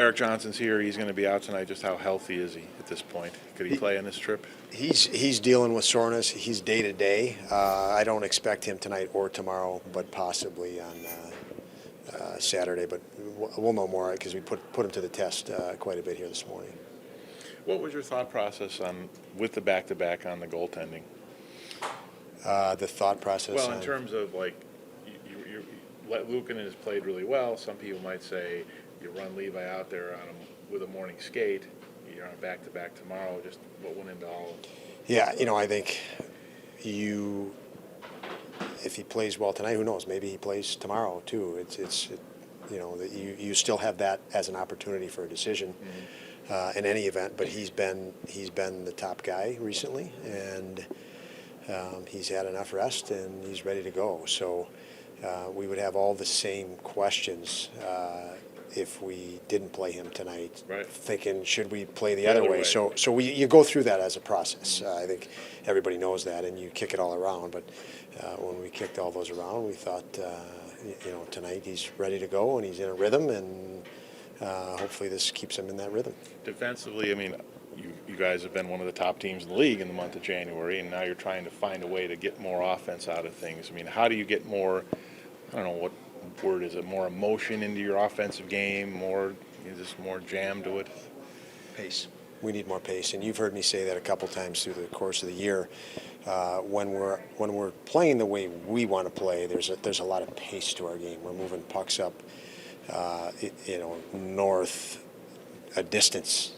Eric Johnson's here. He's going to be out tonight. Just how healthy is he at this point? Could he play on this trip? He's dealing with soreness. He's day to day. I don't expect him tonight or tomorrow, but possibly on Saturday. But we'll know more because we put him to the test quite a bit here this morning. What was your thought process with the back-to-back on the goaltending? The thought process. Well, in terms of like, Luukkonen has played really well. Some people might say you run Levi out there with a morning skate. You're on a back-to-back tomorrow. Just what went into all? Yeah, I think if he plays well tonight, who knows? Maybe he plays tomorrow too. You still have that as an opportunity for a decision in any event. But he's been the top guy recently, and he's had enough rest and he's ready to go. So we would have all the same questions if we didn't play him tonight, right, thinking, should we play the other way? So you go through that as a process. I think everybody knows that, and you kick it all around. But when we kicked all those around, we thought, tonight he's ready to go, and he's in a rhythm, and hopefully this keeps him in that rhythm. Defensively, I mean, you guys have been one of the top teams in the league in the month of January, and now you're trying to find a way to get more offense out of things. I mean, how do you get more, I don't know, what word is it, more emotion into your offensive game, more jam to it? Pace. We need more pace, and you've heard me say that a couple times through the course of the year. When we're playing the way we want to play, there's a lot of pace to our game. We're moving pucks up, north a distance.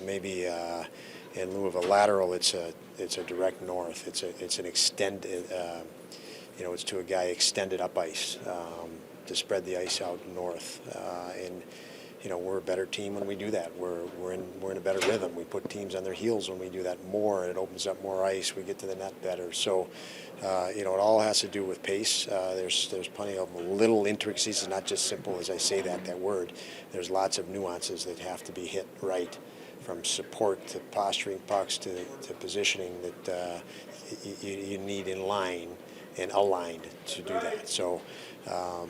Maybe in lieu of a lateral, it's a direct north. It's an extended. It's to a guy extended up ice to spread the ice out north, and we're a better team when we do that. We're in a better rhythm. We put teams on their heels when we do that more, and it opens up more ice. We get to the net better. So, it all has to do with pace. There's plenty of little intricacies. It's not just simple as I say that word. There's lots of nuances that have to be hit right, from support to posturing pucks to positioning that you need in line and aligned to do that. So,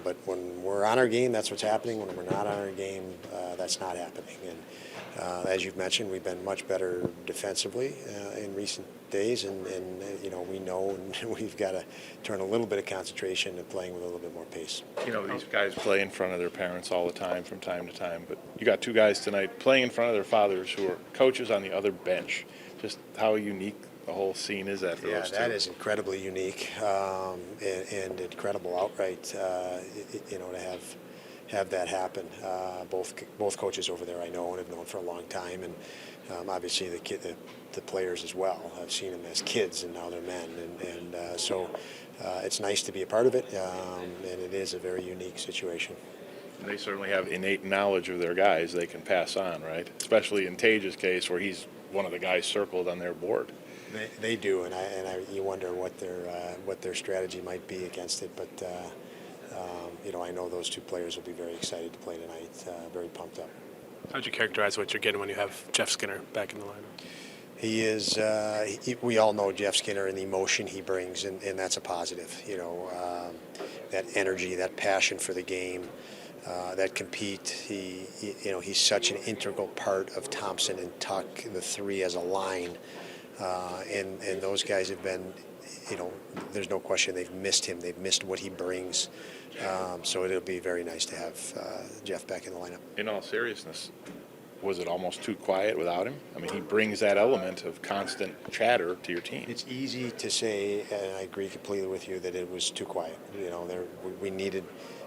but when we're on our game, that's what's happening. When we're not on our game, that's not happening. And as you've mentioned, we've been much better defensively in recent days, and we know and we've got to turn a little bit of concentration to playing with a little bit more pace. These guys play in front of their parents all the time from time to time, but you got two guys tonight playing in front of their fathers who are coaches on the other bench. Just how unique the whole scene is that for those two? Yeah, that is incredibly unique and incredible outright, to have that happen. Both coaches over there I know and have known for a long time, and obviously the players as well. I've seen them as kids, and now they're men, and so it's nice to be a part of it, and it is a very unique situation. They certainly have innate knowledge of their guys they can pass on, right? Especially in Tage's case, where he's one of the guys circled on their board. They do, and you wonder what their strategy might be against it. But I know those two players will be very excited to play tonight. Very pumped up. How'd you characterize what you're getting when you have Jeff Skinner back in the lineup? He is. We all know Jeff Skinner and the emotion he brings, and that's a positive. That energy, that passion for the game, that compete. He's such an integral part of Thompson and Tuch, the three as a line. And those guys have been, there's no question they've missed him. They've missed what he brings. So it'll be very nice to have Jeff back in the lineup. In all seriousness, was it almost too quiet without him? I mean, he brings that element of constant chatter to your team. It's easy to say, and I agree completely with you, that it was too quiet. We needed,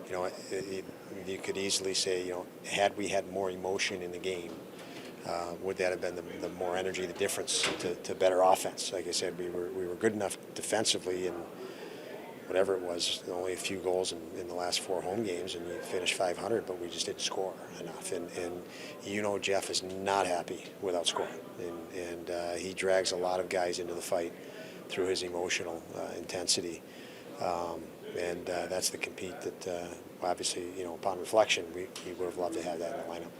you could easily say, had we had more emotion in the game, would that have been the more energy, the difference to better offense? Like I said, we were good enough defensively, and whatever it was, only a few goals in the last 4 home games, and you finished 500, but we just didn't score enough. And Jeff is not happy without scoring, and he drags a lot of guys into the fight through his emotional intensity, and that's the compete that obviously, upon reflection, we would have loved to have that in the lineup.